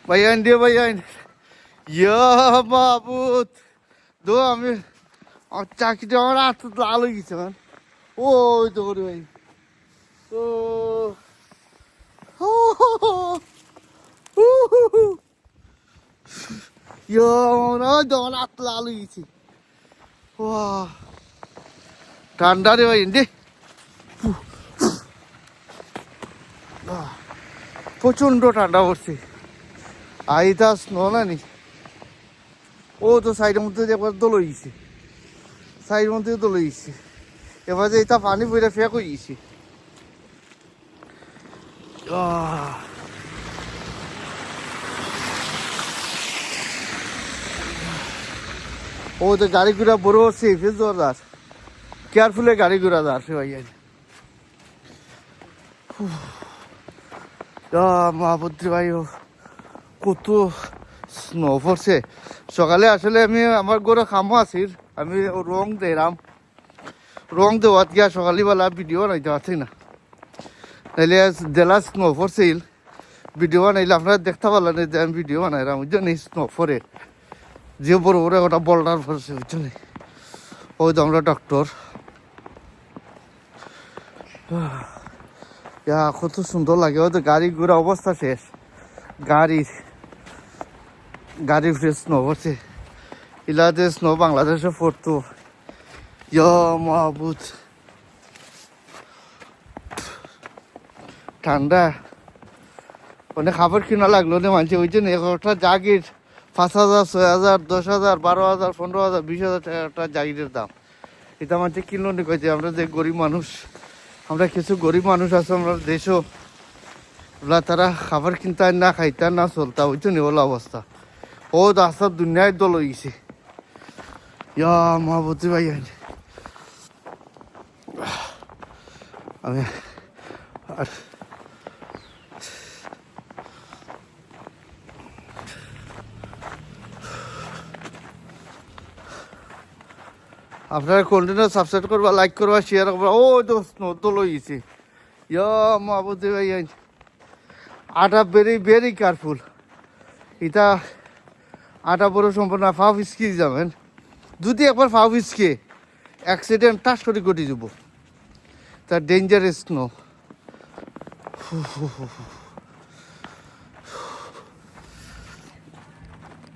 ভাইয়ান দিয়ে ভাইয়ান ইয়া মাহবুদ দো আমি আমার চাকরিটা আমার হাত লাল হয়ে গেছে মান ওই তো করি ভাই ও ইয়া আমার তো আমার হাত লাল হয়ে গেছে ঠান্ডা রে ভাই দে প্রচণ্ড ঠান্ডা পড়ছে আইতা স্নো না নি ও তো সাইডের মধ্যে একবার দোল হয়েছে সাইডের মধ্যে দোল হয়েছে এবার যে এটা পানি পড়ে ফেক হয়ে গেছে ও তো গাড়ি ঘোড়া বড় হচ্ছে ফের জোরদার কেয়ারফুলে গাড়ি ঘোড়া যাচ্ছে ভাই মহাপুত্রী ভাই কত স্নো পড়ছে সকালে আসলে আমি আমার ঘরে খামো আছি আমি রং দিলাম রং দেওয়াত গিয়া সকালবেলা ভিডিও বানাইতে পারছি না নাইলে জেলা স্নো পড়ছিল ভিডিও বানাইলে আপনারা দেখতে পারলেন যে আমি ভিডিও বানাইলাম বুঝছেন এই স্নো পরে যে বড় বড় ওটা বল্ডার পড়ছে বুঝছেন ওই তো আমরা ডক্টর কত সুন্দর লাগে ওই তো গাড়ি ঘোড়া অবস্থা শেষ গাড়ির ফ্রেশ স্নো পড়ছে ইলাতে স্নো বাংলাদেশে পড়তো মাহবুদ ঠান্ডা অনেক খাবার কিনা লাগলো না মানছে ওই জন্য একটা জাগির 5,000 6,000 10,000 12,000 15,000 20,000 টাকা একটা জাগিরের দাম এটা মানছে কিনলো নি কইছে আমরা যে গরিব মানুষ আমরা কিছু গরিব মানুষ আছে আমরা দেশও ওলা তারা খাবার কিনতে না খাইতা না চলতা ওই জন্য ওলা অবস্থা ও রাস্তার দুনিয়ায় দল হয়ে গেছে মহাবতী ভাই আমি আপনারা কন্টিনিউ সাবস্ক্রাইব করবা লাইক করবা শেয়ার করবা ও দোস্ত দল হয়ে গেছে মহাবতী ভাই আটা ভেরি ভেরি কেয়ারফুল এটা আটা বড় সম্পূর্ণ ফাও ফিসকি যাবেন যদি একবার ফাও ফিসকে অ্যাক্সিডেন্ট টাস করে ঘটে যাব তার ডেঞ্জারাস নো